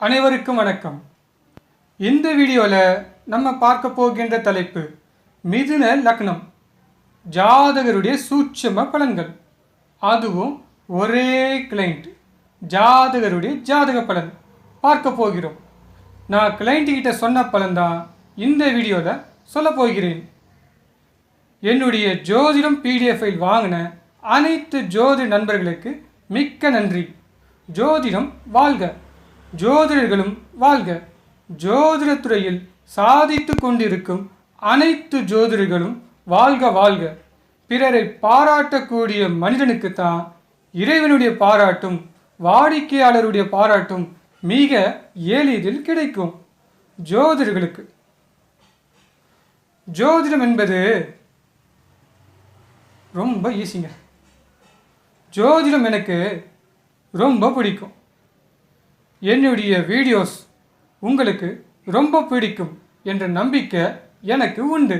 அனைவருக்கும் வணக்கம். இந்த வீடியோவில் நம்ம பார்க்க போகின்ற தலைப்பு மிதுன லக்னம் ஜாதகருடைய சூட்சும பலன்கள். அதுவும் ஒரே கிளைண்ட் ஜாதகருடைய ஜாதக பலன் பார்க்க போகிறோம். நான் கிளைண்ட்டுக்கிட்ட சொன்ன பலன் தான் இந்த வீடியோவில் சொல்ல போகிறேன். என்னுடைய ஜோதிடம் பிடிஎஃப் ஃபைல் வாங்கின அனைத்து ஜோதிட நண்பர்களுக்கு மிக்க நன்றி. ஜோதிடம் வாழ்க, ஜோதிடர்களும் வாழ்க. ஜோதிடத்துறையில் சாதித்து கொண்டிருக்கும் அனைத்து ஜோதிடர்களும் வாழ்க வாழ்க. பிறரை பாராட்டக்கூடிய மனிதனுக்குத்தான் இறைவனுடைய பாராட்டும் வாடிக்கையாளருடைய பாராட்டும் மிக எளிதில் கிடைக்கும். ஜோதிடர்களுக்கு ஜோதிடம் என்பது ரொம்ப ஈஸிங்க. ஜோதிடம் எனக்கு ரொம்ப பிடிக்கும். என்னுடைய வீடியோஸ் உங்களுக்கு ரொம்ப பிடிக்கும் என்ற நம்பிக்கை எனக்கு உண்டு.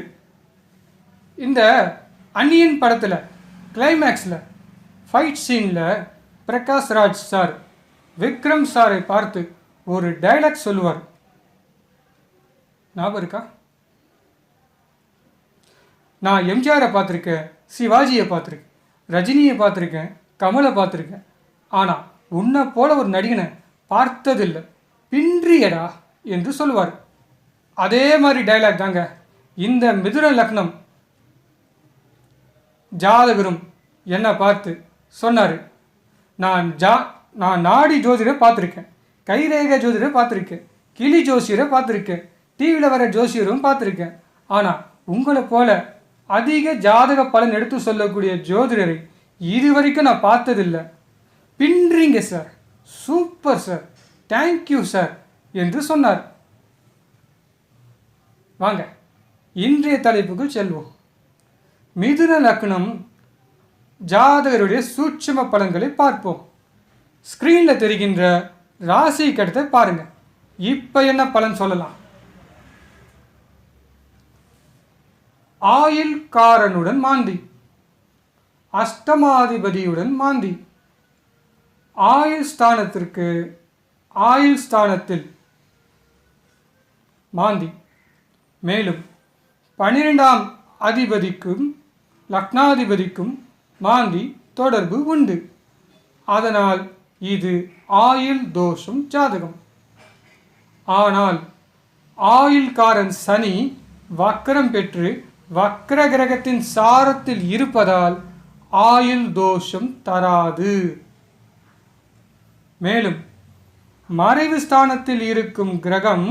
இந்த அன்னியன் படத்தில் கிளைமேக்ஸில் ஃபைட் சீனில் பிரகாஷ் ராஜ் சார் விக்ரம் சாரை பார்த்து ஒரு டைலாக் சொல்லுவார். ஞாபகம் இருக்கா? நான் எம்ஜிஆரை பார்த்துருக்கேன், சிவாஜியை பார்த்துருக்கேன், ரஜினியை பார்த்துருக்கேன், கமலை பார்த்துருக்கேன். ஆனால் உன்னை போல ஒரு நடிகனை பார்த்ததில்லை, பின்றியடா என்று சொல்லுவார். அதே மாதிரி டைலாக் தாங்க இந்த மிதுன லக்னம் ஜாதகரும் என்னை பார்த்து சொன்னார். நான் நாடி ஜோதிடரை பார்த்துருக்கேன், கைரேகை ஜோதிடரை பார்த்துருக்கேன், கிளி ஜோசியரை பார்த்துருக்கேன், டிவியில் வர ஜோசியரும் பார்த்துருக்கேன். ஆனால் உங்களை போல அதிக ஜாதக பலன் எடுத்து சொல்லக்கூடிய ஜோதிடரை இதுவரைக்கும் நான் பார்த்ததில்லை. பின்றீங்க sir, super sir, thank you sir என்று சொன்னார். வாங்க இன்றைய தலைப்புக்குள் செல்வோம். மிதுன லக்னம் ஜாதகருடைய சூட்சும பலன்களை பார்ப்போம். ஸ்க்ரீனில் தெரிகின்ற ராசி கட்டத்தை பாருங்க. இப்போ என்ன பலன் சொல்லலாம்? ஆயுள்காரனுடன் மாந்தி, அஷ்டமாதிபதியுடன் மாந்தி, ஆயுள் ஸ்தானத்தில் மாந்தி, மேலும் 12ஆம் அதிபதிக்கும் லக்னாதிபதிக்கும் மாந்தி தொடர்பு உண்டு. அதனால் இது ஆயுள் தோஷம் ஜாதகம். ஆனால் ஆயுள்காரன் சனி வக்கரம் பெற்று வக்கர கிரகத்தின் சாரத்தில் இருப்பதால் ஆயுள் தோஷம் தராது. மேலும் மறைவு ஸ்தானத்தில் இருக்கும் கிரகம்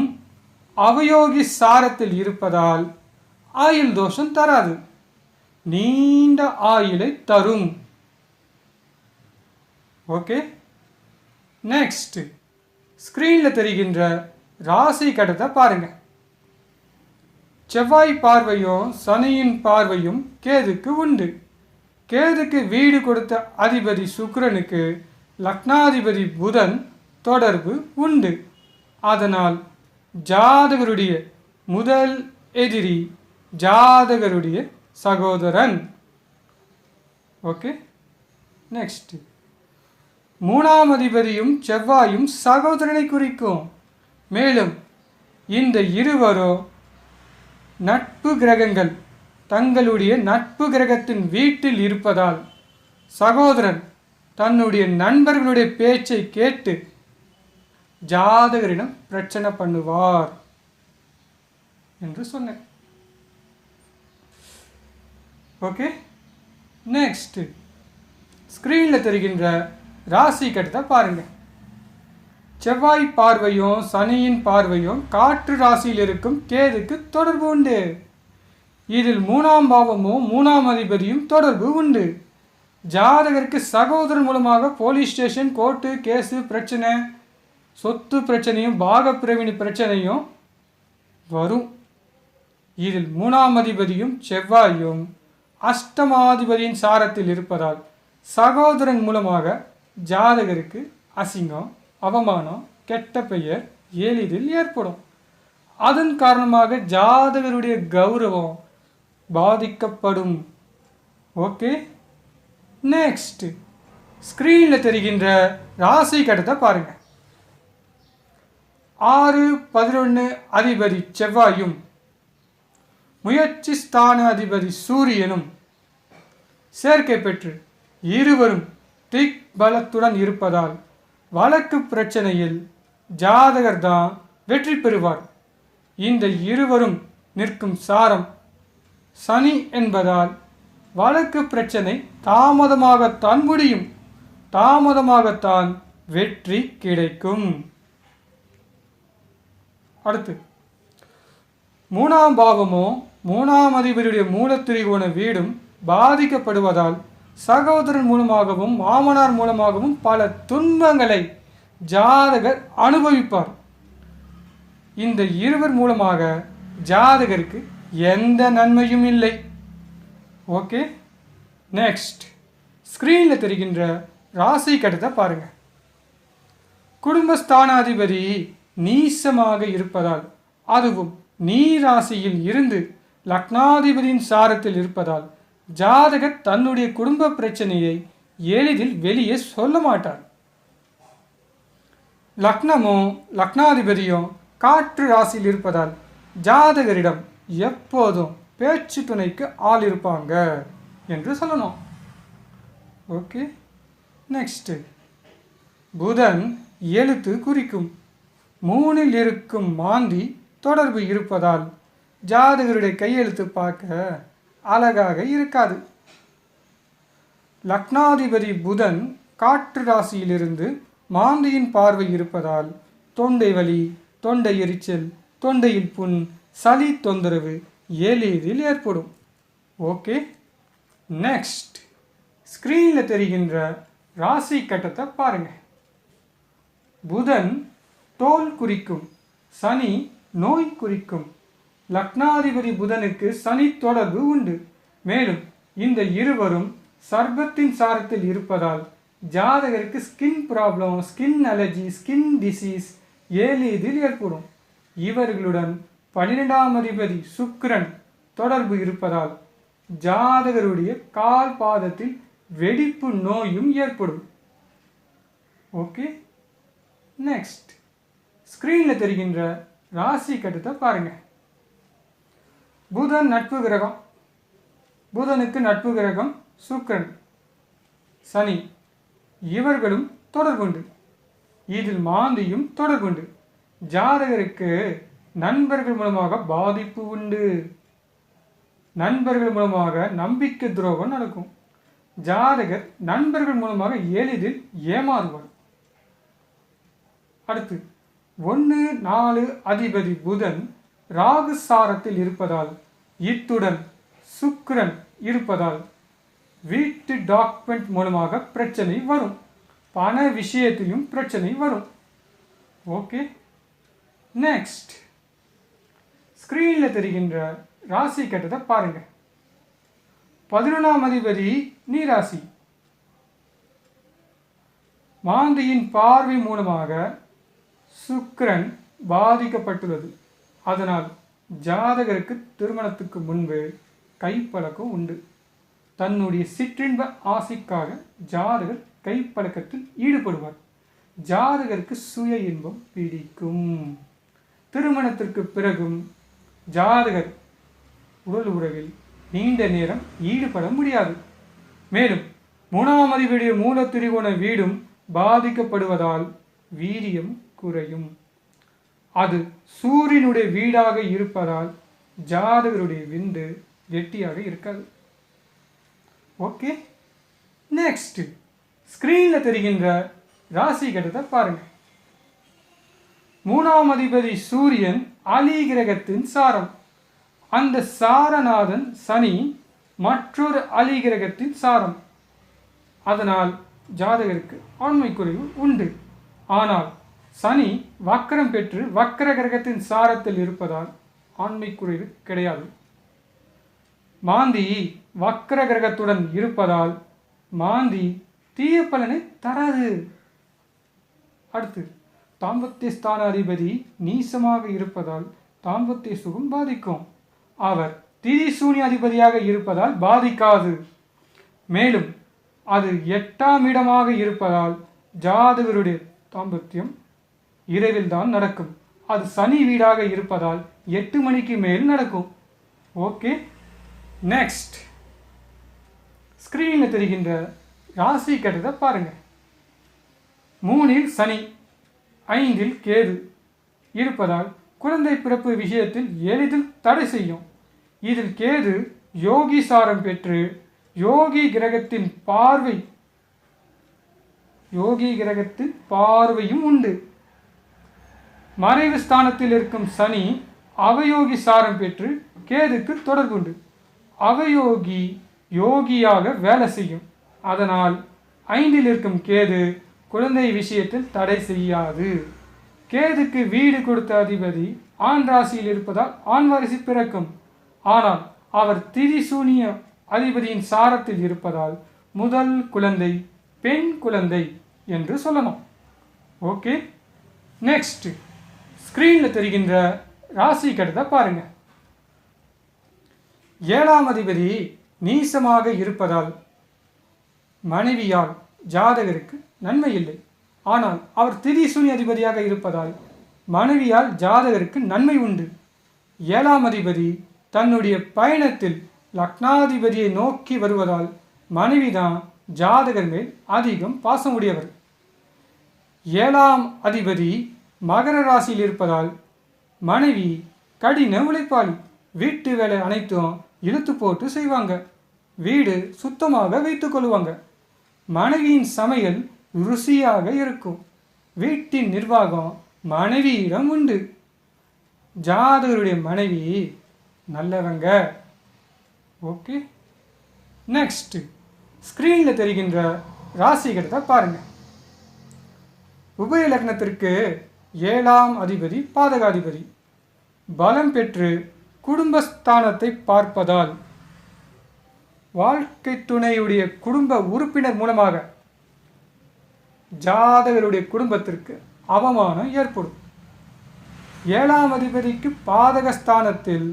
அவயோகி சாரத்தில் இருப்பதால் ஆயுள் தோஷம் தராது, நீண்ட ஆயுளை தரும். ஓகே, நெக்ஸ்ட் ஸ்கிரீனில் தெரிகின்ற ராசி கட்டத்தை பாருங்க. செவ்வாய் பார்வையும் சனியின் பார்வையும் கேதுக்கு உண்டு. கேதுக்கு வீடு கொடுத்த அதிபதி சுக்கிரனுக்கு லக்னாதிபதி புதன் தொடர்பு உண்டு. அதனால் ஜாதகருடைய முதல் எதிரி ஜாதகருடைய சகோதரன். ஓகே, நெக்ஸ்ட் 3ஆம் அதிபதியும் செவ்வாயும் சகோதரனை குறிக்கும். மேலும் இந்த இருவரோ நட்பு கிரகங்கள் தங்களுடைய நட்பு கிரகத்தின் வீட்டில் இருப்பதால் சகோதரன் தன்னுடைய நண்பர்களுடைய பேச்சை கேட்டு ஜாதகரிடம் பிரச்சனை பண்ணுவார் என்று சொன்னேன். ஓகே, நெக்ஸ்ட் ஸ்கிரீனில் தெரிகின்ற ராசி கட்டத்தை பாருங்க. செவ்வாய் பார்வையும் சனியின் பார்வையும் காற்று ராசியில் இருக்கும் கேதுக்கு தொடர்பு உண்டு. இதில் 3ஆம் பாவமும் 3ஆம் அதிபதியும் தொடர்பு உண்டு. ஜாதகருக்கு சகோதரன் மூலமாக போலீஸ் ஸ்டேஷன், கோர்ட்டு கேஸு பிரச்சனை, சொத்து பிரச்சனையும் பாகப்பிரவினி பிரச்சனையும் வரும். இதில் 3ஆம் அதிபதியும் செவ்வாயும் அஷ்டமாதிபதியின் சாரத்தில் இருப்பதால் சகோதரன் மூலமாக ஜாதகருக்கு அசிங்கம், அவமானம், கெட்ட பெயர் எளிதில் ஏற்படும். அதன் காரணமாக ஜாதகருடைய கௌரவம் பாதிக்கப்படும். ஓகே, நெக்ஸ்ட் ஸ்க்ரீனில் தெரிகின்ற ராசி கட்டத்தை பாருங்கள். 6, 11 அதிபதி செவ்வாயும் முயற்சி ஸ்தான அதிபதி சூரியனும் சேர்க்கை பெற்று இருவரும் திக் பலத்துடன் இருப்பதால் வழக்கு பிரச்சனையில் ஜாதகர் தான் வெற்றி பெறுவார். இந்த இருவரும் நிற்கும் சாரம் சனி என்பதால் வழக்கு பிரச்சனை தாமதமாகத்தான் முடியும், தாமதமாகத்தான் வெற்றி கிடைக்கும். அடுத்து 3ஆம் பாவமோ 3ஆம் அதிபதியுடைய மூலத்திரிகோண வீடும் பாதிக்கப்படுவதால் சகோதரன் மூலமாகவும் மாமனார் மூலமாகவும் பல துன்பங்களை ஜாதகர் அனுபவிப்பார். இந்த இருவர் மூலமாக ஜாதகருக்கு எந்த நன்மையும் இல்லை. ஓகே, நெக்ஸ்ட் ஸ்க்ரீனில் தெரிகின்ற ராசி கட்டத்தை பாருங்க. குடும்பஸ்தானாதிபதி நீசமாக இருப்பதால், அதுவும் நீ ராசியில் இருந்து லக்னாதிபதியின் சாரத்தில் இருப்பதால் ஜாதகர் தன்னுடைய குடும்ப பிரச்சனையை எளிதில் வெளியே சொல்ல மாட்டார். லக்னமோ லக்னாதிபதியோ காற்று ராசியில் இருப்பதால் ஜாதகரிடம் எப்போதும் பேச்சு துணைக்கு ஆள் இருப்பாங்க என்று சொல்லணும். ஓகே, நெக்ஸ்ட் புதன் எழுத்து குறிக்கும் 3இல் இருக்கும் மாந்தி தொடர்பு இருப்பதால் ஜாதகருடைய கையெழுத்து பார்க்க அழகாக இருக்காது. லக்னாதிபதி புதன் காற்று ராசியிலிருந்து மாந்தியின் பார்வை இருப்பதால் தொண்டை வலி, தொண்டை எரிச்சல், தொண்டையில் புண், சளி தொந்தரவு எளிதில் ஏற்படும். ஓகே, நெக்ஸ்ட் ஸ்க்ரீனில் தெரிகின்ற ராசி கட்டத்தை பாருங்க. புதன் தோல் குறிக்கும், சனி நோய் குறிக்கும். லக்னாதிபதி புதனுக்கு சனி தொடர்பு உண்டு. மேலும் இந்த இருவரும் சர்பத்தின் சாரத்தில் இருப்பதால் ஜாதகருக்கு skin problem, skin allergy, skin disease எளிதில் ஏற்படும். இவர்களுடன் 12ஆம் அதிபதி சுக்கிரன் தொடர்பு இருப்பதால் ஜாதகருடைய கால் பாதத்தில் வெடிப்பு நோயும் ஏற்படும். ஓகே, நெக்ஸ்ட் ஸ்க்ரீனில் தெரிகின்ற ராசி கட்டத்தை பாருங்க. புதன் நட்பு கிரகம், புதனுக்கு நட்பு கிரகம் சுக்கிரன், சனி இவர்களும் தொடர்புண்டு. இதில் மாந்தியும் தொடர்புண்டு. ஜாதகருக்கு நண்பர்கள் மூலமாக பாதிப்பு உண்டு. நண்பர்கள் மூலமாக நம்பிக்கை துரோகம் நடக்கும். ஜாதகர் நண்பர்கள் மூலமாக எளிதில் ஏமாறுவார். அடுத்து 1, 4 அதிபதி புதன் ராகு சாரத்தில் இருப்பதால், இத்துடன் சுக்கிரன் இருப்பதால் வீட்டு டாக்குமெண்ட் மூலமாக பிரச்சனை வரும். பண விஷயத்திலும் பிரச்சனை வரும். ஓகே, நெக்ஸ்ட் ஸ்க்ரீனில் தெரிகின்ற ராசி கட்டத்தை பாருங்க. 11ஆம் அதிபதி நீராசி. மாந்தியின் பார்வை மூலமாக சுக்கிரன் பாதிக்கப்பட்டுள்ளது. அதனால் ஜாதகருக்கு திருமணத்துக்கு முன்பு கைப்பழக்கம் உண்டு. தன்னுடைய சிற்றின்ப ஆசைக்காக ஜாதகர் கைப்பழக்கத்தில் ஈடுபடுவார். ஜாதகருக்கு சுய இன்பம் பிடிக்கும். திருமணத்திற்கு பிறகும் ஜாதகர் உடல் உறவில் நீண்ட நேரம் ஈடுபட முடியாது. மேலும் 3ஆம் அதிபதியுடைய மூல திரிகோண வீடும் பாதிக்கப்படுவதால் வீரியம் குறையும். அது சூரியனுடைய வீடாக இருப்பதால் ஜாதகருடைய விந்து கெட்டியாக இருக்காது. ஓகே, நெக்ஸ்ட் ஸ்க்ரீனில் தெரிகின்ற ராசி கட்டத்தை பாருங்க. 3ஆம் அதிபதி சூரியன் அலி கிரகத்தின் சாரம். அந்த சாரநாதன் சனி மற்றொரு அலி கிரகத்தின் சாரம். அதனால் ஜாதகருக்கு ஆண்மை குறைவு உண்டு. ஆனால் சனி வக்கரம் பெற்று வக்கர கிரகத்தின் சாரத்தில் இருப்பதால் ஆண்மை குறைவு கிடையாது. மாந்தி வக்கர கிரகத்துடன் இருப்பதால் மாந்தி தீய பலனை தராது. அடுத்து தாம்பத்திய ஸ்தான அதிபதி நீசமாக இருப்பதால் தாம்பத்திய சுகம் பாதிக்கும். அவர் திரிசூனி அதிபதியாக இருப்பதால் பாதிக்காது. மேலும் அது 8ஆம் இடமாக இருப்பதால் ஜாதகருடைய தாம்பத்தியம் இரவில் தான் நடக்கும். அது சனி வீடாக இருப்பதால் 8 மணிக்கு மேல் நடக்கும். ஓகே, நெக்ஸ்ட் ஸ்க்ரீனில் தெரிகின்ற ராசி கட்டத்தை பாருங்க. 3இல் சனி, 5இல் கேது இருப்பதால் குழந்தை பிறப்பு விஷயத்தில் எளிதில் தடை செய்யும். இதில் கேது யோகி சாரம் பெற்று யோகி கிரகத்தின் பார்வையும் உண்டு. மறைவு ஸ்தானத்தில் இருக்கும் சனி அவயோகி சாரம் பெற்று கேதுக்கு தொடர்புண்டு. அவயோகி யோகியாக வேலை செய்யும். அதனால் 5இல் இருக்கும் கேது குழந்தை விஷயத்தில் தடை செய்யாது. கேதுக்கு வீடு கொடுத்த அதிபதி ஆண் ராசியில் இருப்பதால் ஆண் வாரிசு பிறக்கும். ஆனால் அவர் திரிசூனிய அதிபதியின் சாரத்தில் இருப்பதால் முதல் குழந்தை பெண் குழந்தை என்று சொல்லலாம். ஓகே, நெக்ஸ்ட் ஸ்க்ரீனில் தெரிகின்ற ராசி கட்டத்தை பாருங்க. 7ஆம் அதிபதி நீசமாக இருப்பதால் மனைவியால் ஜாதகருக்கு நன்மை இல்லை. ஆனால் அவர் திரிசூனி அதிபதியாக இருப்பதால் மனைவியால் ஜாதகருக்கு நன்மை உண்டு. 7ஆம் அதிபதி தன்னுடைய பயணத்தில் லக்னாதிபதியை நோக்கி வருவதால் மனைவிதான் ஜாதகர் மேல் அதிகம் பாசம் உடையவர். 7ஆம் அதிபதி மகர ராசியில் இருப்பதால் மனைவி கடின உழைப்பாளி. வீட்டு வேலை அனைத்தும் இழுத்து போட்டு செய்வாங்க. வீடு சுத்தமாக வைத்துக் கொள்வாங்க. மனைவியின் சமையல் ருசியாக இருக்கும். வீட்டின் நிர்வாகம் மனைவியிடம் உண்டு. ஜாதகருடைய மனைவி நல்லவங்க. ஓகே, நெக்ஸ்ட் ஸ்க்ரீனில் தெரிகின்ற ராசி கட்டத்தை பாருங்க. உபய லக்னத்திற்கு 7ஆம் அதிபதி பாதகாதிபதி பலம் பெற்று குடும்பஸ்தானத்தை பார்ப்பதால் வாழ்க்கை துணையுடைய குடும்ப உறுப்பினர் மூலமாக ஜாதகருடைய குடும்பத்திற்கு அவமானம் ஏற்படும். 7ஆம் அதிபதிக்கு பாதகஸ்தானத்தில்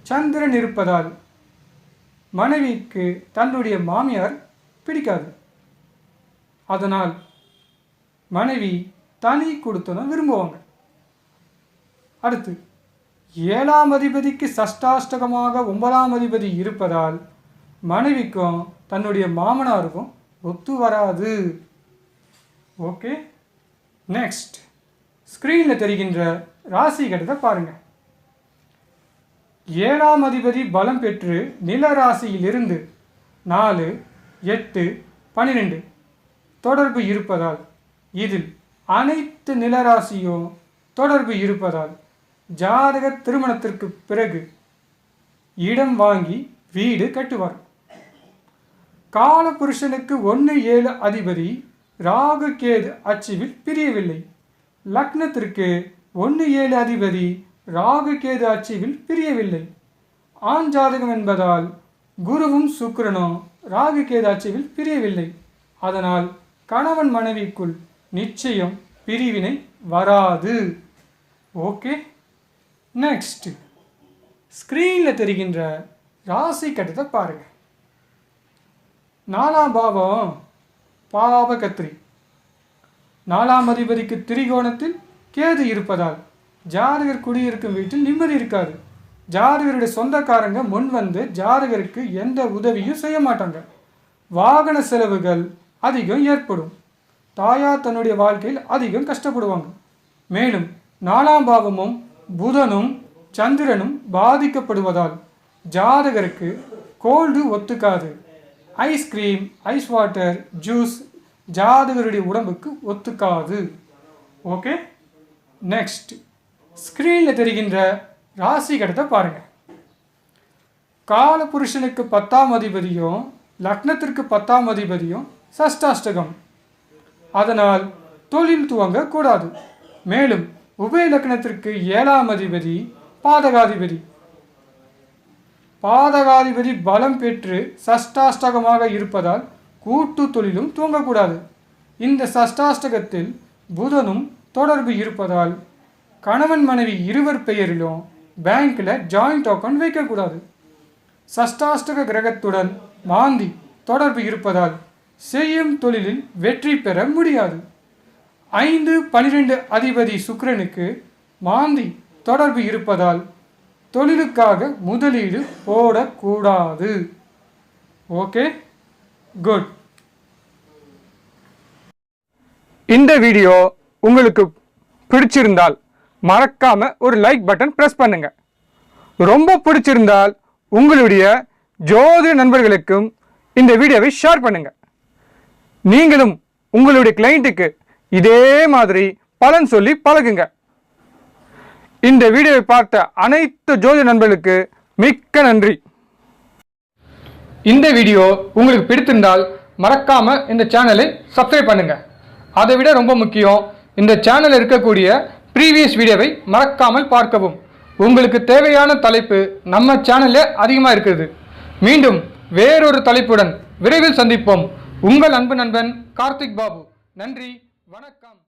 சந்திரன் இருப்பதால் மனைவிக்கு தன்னுடைய மாமியார் பிடிக்காது. அதனால் மனைவி தனி கொடுத்தனும் விரும்புவாங்க. அடுத்து 7ஆம் அதிபதிக்கு சஷ்டாஷ்டகமாக 9ஆம் அதிபதி இருப்பதால் மனைவிக்கும் தன்னுடைய மாமனாருக்கும் ஒத்து வராது. ஓகே, நெக்ஸ்ட் ஸ்க்ரீனில் தெரிகின்ற ராசி கட்டத்தை பாருங்கள். 7ஆம் அதிபதி பலம் பெற்று நில ராசியிலிருந்து 4, 8, 12 தொடர்பு இருப்பதால் இதில் அனைத்து நிலராசியும் தொடர்பு இருப்பதால் ஜாதக திருமணத்திற்கு பிறகு இடம் வாங்கி வீடு கட்டுவார். காலபுருஷனுக்கு 1-7 அதிபதி ராகு கேது அச்சுவில் பிரியவில்லை. லக்னத்திற்கு 1-7 அதிபதி ராகு கேது அச்சுவில் பிரியவில்லை. ஆண் ஜாதகம் என்பதால் குருவும் சுக்கிரனும் ராகு கேது அச்சுவில் பிரியவில்லை. அதனால் கணவன் மனைவிக்குள் நிச்சயம் பிரிவினை வராது. ஓகே, நெக்ஸ்ட் ஸ்க்ரீனில் தெரிகின்ற ராசி கட்டத்தை பாருங்கள். 4ஆம் பாவம் பாவகத்திரி. 4ஆம் அதிபதிக்கு திரிகோணத்தில் கேது இருப்பதால் ஜாதகர் குடியிருக்கும் வீட்டில் நிம்மதி இருக்காது. ஜாதகருடைய சொந்தக்காரங்க முன் வந்து ஜாதகருக்கு எந்த உதவியும் செய்ய மாட்டாங்க. வாகன செலவுகள் அதிகம் ஏற்படும். தாயார் தன்னுடைய வாழ்க்கையில் அதிகம் கஷ்டப்படுவாங்க. மேலும் 4ஆம் பாவமும் புதனும் சந்திரனும் பாதிக்கப்படுவதால் ஜாதகருக்கு கோல்டு ஒத்துக்காது. ஐஸ்கிரீம், ஐஸ் வாட்டர், ஜூஸ் ஜாதகருடைய உடம்புக்கு ஒத்துக்காது. ஓகே, நெக்ஸ்ட் ஸ்க்ரீனில் தெரிகின்ற ராசி கட்டத்தை பாருங்கள். காலபுருஷனுக்கு 10ஆம் அதிபதியும் லக்னத்திற்கு 10ஆம் அதிபதியும் சஷ்டாஷ்டகம். அதனால் தொழில் துவங்கக்கூடாது. மேலும் உபய லக்னத்திற்கு 7ஆம் அதிபதி பாதகாதிபதி. பாதகாதிபதி பலம் பெற்று சஷ்டாஷ்டகமாக இருப்பதால் கூட்டு தொழிலும் துவங்கக்கூடாது. இந்த சஷ்டாஷ்டகத்தில் புதனும் தொடர்பு இருப்பதால் கணவன் மனைவி இருவர் பெயரிலும் பேங்க்கில் ஜாயிண்ட் அக்கௌண்ட் வைக்கக்கூடாது. சஷ்டாஷ்டக கிரகத்துடன் மாந்தி தொடர்பு இருப்பதால் செய்யும் தொழிலில் வெற்றி பெற முடியாது. 5, 12 அதிபதி சுக்கிரனுக்கு மாந்தி தொடர்பு இருப்பதால் தொழிலுக்காக முதலீடு போடக்கூடாது. Okay, good. இந்த வீடியோ உங்களுக்கு பிடிச்சிருந்தால் மறக்காம ஒரு லைக் பட்டன் பிரஸ் பண்ணுங்க. ரொம்ப பிடிச்சிருந்தால் உங்களுடைய ஜோதிட நண்பர்களுக்கும் இந்த வீடியோவை ஷேர் பண்ணுங்க. நீங்களும் உங்களுடைய கிளையண்ட்டுக்கு இதே மாதிரி பலன் சொல்லி பழகுங்க. இந்த வீடியோவை பார்த்த அனைத்து ஜோதிட நண்பர்களுக்கு மிக்க நன்றி. இந்த வீடியோ உங்களுக்கு பிடித்திருந்தால் மறக்காம இந்த சேனலை சப்ஸ்கிரைப் பண்ணுங்க. அதை விட ரொம்ப முக்கியம், இந்த சேனலில் இருக்கக்கூடிய ப்ரீவியஸ் வீடியோவை மறக்காமல் பார்க்கவும். உங்களுக்கு தேவையான தலைப்பு நம்ம சேனல்ல அதிகமாக இருக்குது. மீண்டும் வேறொரு தலைப்புடன் விரைவில் சந்திப்போம். உங்கள் அன்பு நண்பன் கார்த்திக் பாபு. நன்றி, வணக்கம்.